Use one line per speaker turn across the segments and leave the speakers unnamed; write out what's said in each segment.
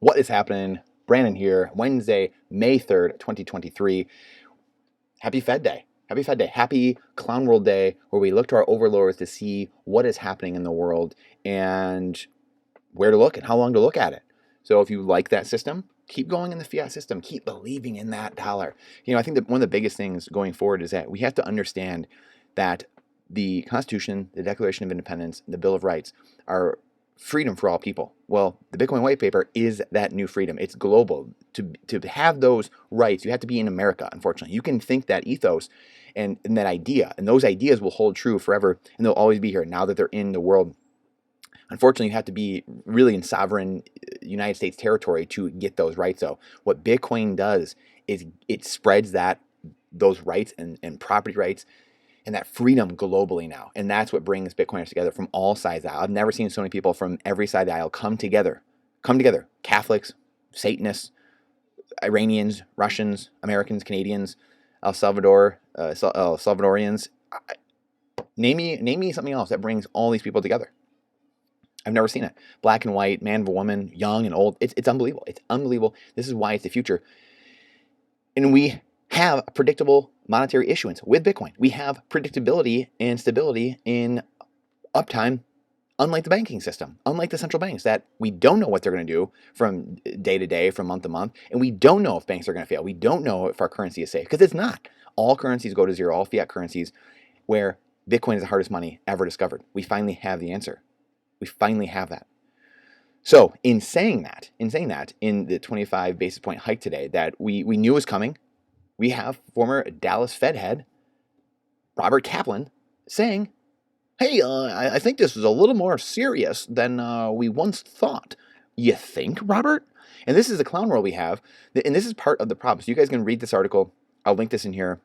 What is happening? Brandon here, Wednesday, May 3rd, 2023. Happy Fed Day. Happy Fed Day. Happy Clown World Day, where we look to our overlords to see what is happening in the world and where to look and how long to look at it. So if you like that system, keep going in the fiat system. Keep believing in that dollar. I think that one of the biggest things going forward is that we have to understand that the Constitution, the Declaration of Independence, the Bill of Rights are freedom for all people. Well, the Bitcoin white paper is that new freedom. It's global. To have those rights, you have to be in America, unfortunately. You can think that ethos and that idea, and those ideas will hold true forever, and they'll always be here now that they're in the world. Unfortunately, you have to be really in sovereign United States territory to get those rights, though. What Bitcoin does is it spreads those rights and property rights and that freedom globally now. And that's what brings Bitcoiners together from all sides of the aisle. I've never seen so many people from every side of the aisle come together. Catholics, Satanists, Iranians, Russians, Americans, Canadians, Salvadorians. Name me something else that brings all these people together. I've never seen it. Black and white, man and woman, young and old. It's unbelievable. It's unbelievable. This is why it's the future. And we have a predictable monetary issuance with Bitcoin. We have predictability and stability in uptime, unlike the banking system, unlike the central banks that we don't know what they're going to do from day to day, from month to month, and we don't know if banks are going to fail. We don't know if our currency is safe, because it's not. All currencies go to zero, all fiat currencies, where Bitcoin is the hardest money ever discovered. We finally have the answer. We finally have that. So in saying that, in the 25 basis point hike today that we knew was coming, we have former Dallas Fed head Robert Kaplan saying, hey, I think this is a little more serious than we once thought. You think, Robert? And this is the clown world we have. And this is part of the problem. So you guys can read this article. I'll link this in here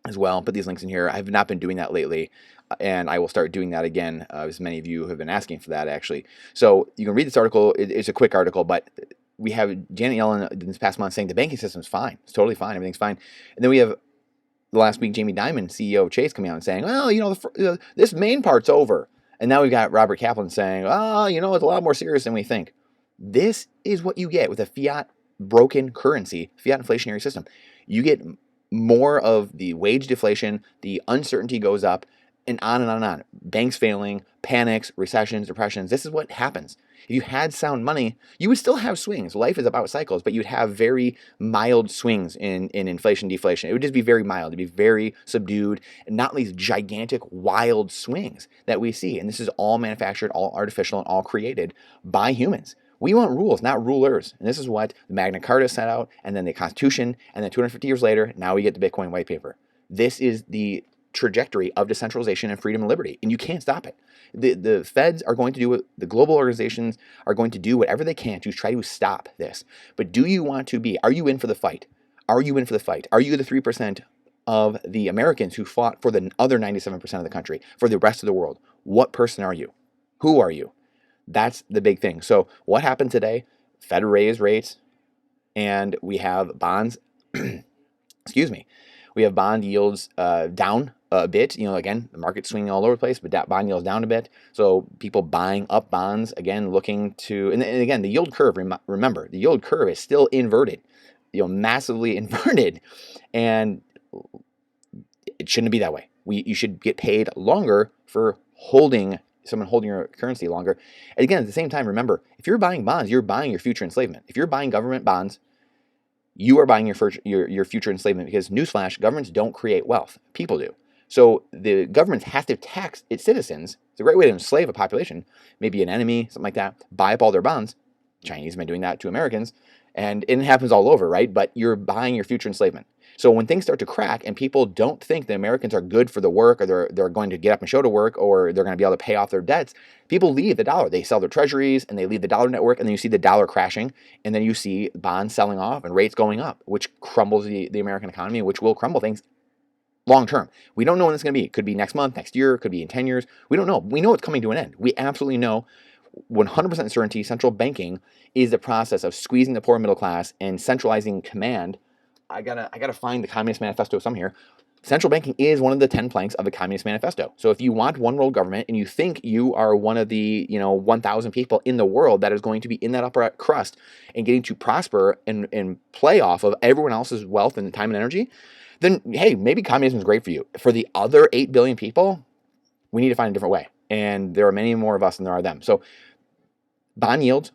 as well. Put these links in here. I have not been doing that lately, and I will start doing that again, as many of you have been asking for that, actually. So you can read this article. It's a quick article, but we have Janet Yellen this past month saying the banking system is fine. It's totally fine. Everything's fine. And then we have the last week Jamie Dimon, CEO of Chase, coming out and saying, well, this main part's over. And now we've got Robert Kaplan saying, it's a lot more serious than we think. This is what you get with a fiat broken currency, fiat inflationary system. You get more of the wage deflation, the uncertainty goes up, and on and on and on. Banks failing, panics, recessions, depressions. This is what happens. If you had sound money, you would still have swings. Life is about cycles, but you'd have very mild swings in inflation, deflation. It would just be very mild. It'd be very subdued, and not these gigantic, wild swings that we see. And this is all manufactured, all artificial, and all created by humans. We want rules, not rulers. And this is what the Magna Carta set out, and then the Constitution, and then 250 years later, now we get the Bitcoin white paper. This is the trajectory of decentralization and freedom and liberty, and you can't stop it. The feds are going to do what the global organizations are going to do whatever they can to try to stop this. But do you want to be? Are you in for the fight? Are you in for the fight? Are you the 3% of the Americans who fought for the other 97% of the country, for the rest of the world? What person are you? Who are you? That's the big thing. So what happened today? Fed raised rates, and we have bonds. Excuse me. We have bond yields down a bit. Again, the market's swinging all over the place, but bond yields down a bit. So people buying up bonds, again, looking to, and again, the yield curve, remember, the yield curve is still inverted, massively inverted. And it shouldn't be that way. You should get paid longer for someone holding your currency longer. And again, at the same time, remember, if you're buying bonds, you're buying your future enslavement. If you're buying government bonds, you are buying your future enslavement, because, newsflash, governments don't create wealth. People do. So the governments have to tax its citizens. It's a great way to enslave a population, maybe an enemy, something like that, buy up all their bonds. Chinese have been doing that to Americans, and it happens all over, right? But you're buying your future enslavement. So when things start to crack and people don't think the Americans are good for the work, or they're going to get up and show to work, or they're going to be able to pay off their debts, people leave the dollar. They sell their treasuries and they leave the dollar network, and then you see the dollar crashing, and then you see bonds selling off and rates going up, which crumbles the American economy, which will crumble things long term. We don't know when it's going to be. It could be next month, next year, it could be in 10 years. We don't know. We know it's coming to an end. We absolutely know 100% certainty central banking is the process of squeezing the poor middle class and centralizing command. I gotta find the Communist Manifesto somewhere here. Central banking is one of the 10 planks of the Communist Manifesto. So if you want one world government and you think you are one of the 1,000 people in the world that is going to be in that upper crust and getting to prosper and play off of everyone else's wealth and time and energy, then hey, maybe communism is great for you. For the other 8 billion people, we need to find a different way. And there are many more of us than there are them. So bond yields,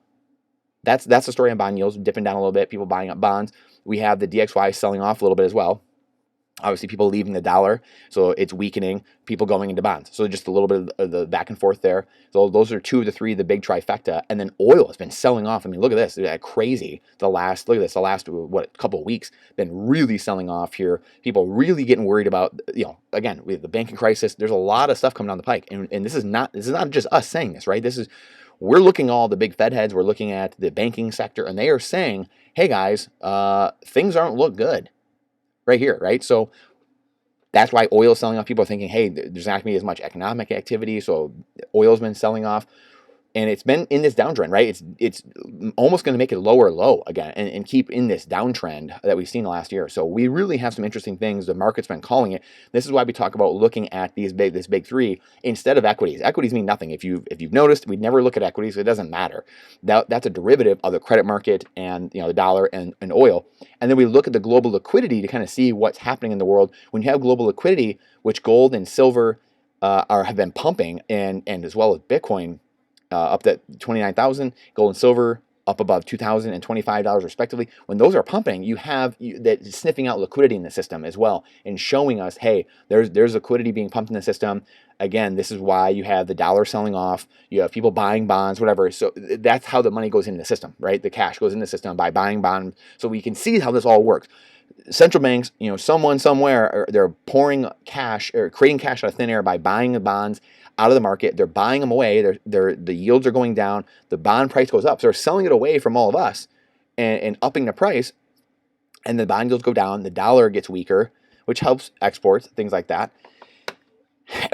that's the story on bond yields, dipping down a little bit, people buying up bonds. We have the DXY selling off a little bit as well. Obviously, people leaving the dollar, so it's weakening, people going into bonds. So just a little bit of the back and forth there. So those are 2 of the 3, the big trifecta. And then oil has been selling off. I mean, look at this. It's crazy. The last couple of weeks, been really selling off here. People really getting worried about, again, we have the banking crisis. There's a lot of stuff coming down the pike. And this is not just us saying this, right? We're looking at all the big Fed heads. We're looking at the banking sector, and they are saying, hey, guys, things aren't look good. Right here, right? So that's why oil is selling off. People are thinking, hey, there's not going to be as much economic activity, so oil's been selling off. And it's been in this downtrend, right? It's almost going to make it lower low again and keep in this downtrend that we've seen the last year. So we really have some interesting things. The market's been calling it. This is why we talk about looking at this big 3 instead of equities. Equities mean nothing. If you've noticed, we never look at equities. It doesn't matter. That's a derivative of the credit market and the dollar and oil. And then we look at the global liquidity to kind of see what's happening in the world. When you have global liquidity, which gold and silver have been pumping, and as well as Bitcoin. Up to 29,000, gold and silver up above $2,000 and $25 respectively. When those are pumping, you have that sniffing out liquidity in the system as well and showing us, hey, there's liquidity being pumped in the system. Again, this is why you have the dollar selling off. You have people buying bonds, whatever. So that's how the money goes in the system, right? The cash goes in the system by buying bonds. So we can see how this all works. Central banks, someone somewhere, they're pouring cash or creating cash out of thin air by buying the bonds out of the market. They're buying them away. The yields are going down. The bond price goes up. So they're selling it away from all of us and upping the price. And the bond yields go down. The dollar gets weaker, which helps exports, things like that.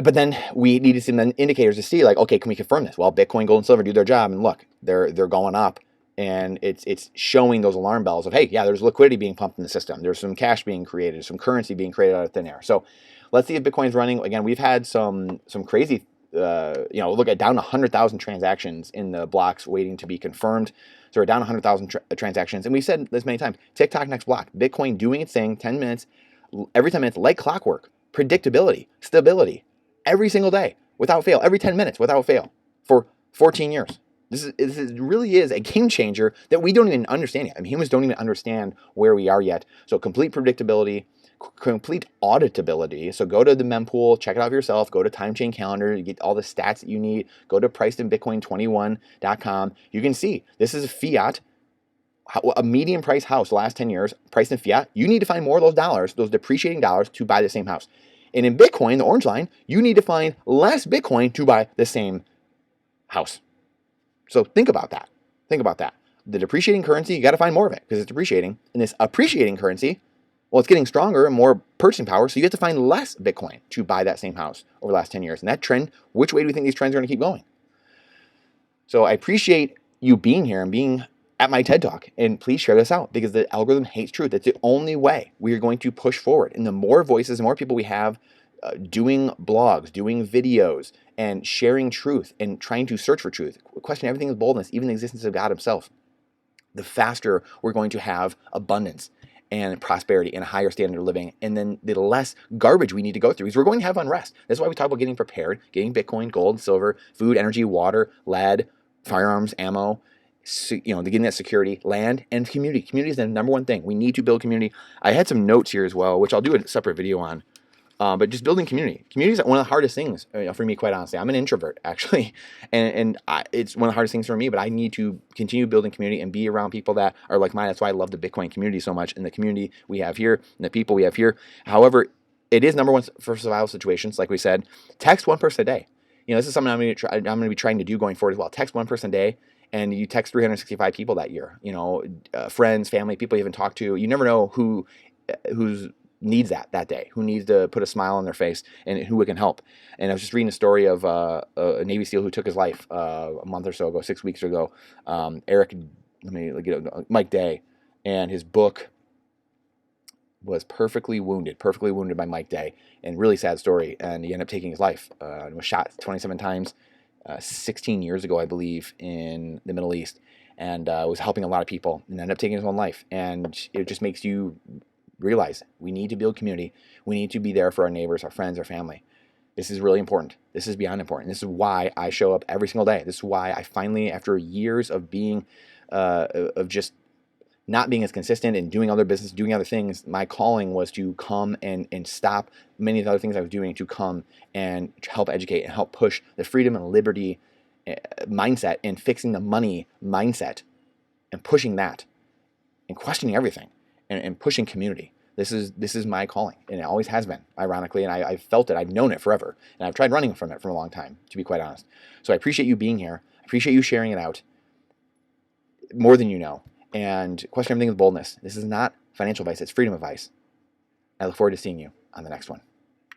But then we need to see the indicators to see, like, okay, can we confirm this? Well, Bitcoin, gold, and silver do their job, and look, they're going up. And it's showing those alarm bells of, hey, yeah, there's liquidity being pumped in the system. There's some cash being created, some currency being created out of thin air. So let's see if Bitcoin's running. Again, we've had some crazy, look at down 100,000 transactions in the blocks waiting to be confirmed. So we're down 100,000 transactions. And we've said this many times, TikTok next block, Bitcoin doing its thing, 10 minutes, every 10 minutes, like clockwork, predictability, stability, every single day, without fail, every 10 minutes, without fail, for 14 years. This really is a game changer that we don't even understand yet. I mean, humans don't even understand where we are yet. So complete predictability, complete auditability. So go to the mempool, check it out for yourself. Go to Time Chain Calendar, you get all the stats that you need. Go to pricedinbitcoin21.com. You can see this is a fiat, a median price house the last 10 years, priced in fiat. You need to find more of those dollars, those depreciating dollars, to buy the same house. And in Bitcoin, the orange line, you need to find less Bitcoin to buy the same house. So think about that. Think about that. The depreciating currency, you got to find more of it because it's depreciating. And this appreciating currency, well, it's getting stronger and more purchasing power. So you have to find less Bitcoin to buy that same house over the last 10 years. And that trend, which way do we think these trends are going to keep going? So I appreciate you being here and being at my TED Talk. And please share this out because the algorithm hates truth. It's the only way we are going to push forward. And the more voices, the more people we have doing blogs, doing videos, and sharing truth and trying to search for truth, question everything with boldness, even the existence of God himself, the faster we're going to have abundance and prosperity and a higher standard of living, and then the less garbage we need to go through because we're going to have unrest. That's why we talk about getting prepared, getting Bitcoin, gold, silver, food, energy, water, lead, firearms, ammo, getting that security, land, and community. Community is the number one thing. We need to build community. I had some notes here as well, which I'll do a separate video on. But just building community. Community is one of the hardest things for me, quite honestly. I'm an introvert, actually, and it's one of the hardest things for me, but I need to continue building community and be around people that are like mine. That's why I love the Bitcoin community so much, and the community we have here, and the people we have here. However, it is number one for survival situations, like we said. Text one person a day. This is something I'm going to be trying to do going forward as well. Text one person a day, and you text 365 people that year. Friends, family, people you haven't talked to. You never know who's needs that day, who needs to put a smile on their face, and who it can help. And I was just reading a story of a Navy SEAL who took his life a month or so ago, 6 weeks ago. Mike Day, and his book, was perfectly wounded by Mike Day, and really sad story. And he ended up taking his life. Was shot 27 times, 16 years ago, I believe, in the Middle East, and was helping a lot of people, and ended up taking his own life. And it just makes you realize we need to build community. We need to be there for our neighbors, our friends, our family. This is really important. This is beyond important. This is why I show up every single day. This is why I finally, after years of being, of just not being as consistent and doing other business, doing other things, my calling was to come and stop many of the other things I was doing, to come and help educate and help push the freedom and liberty mindset and fixing the money mindset and pushing that and questioning everything and pushing community. This is my calling, and it always has been, ironically, and I've felt it. I've known it forever, and I've tried running from it for a long time, to be quite honest. So I appreciate you being here. I appreciate you sharing it out more than you know, and question everything with boldness. This is not financial advice. It's freedom advice. I look forward to seeing you on the next one.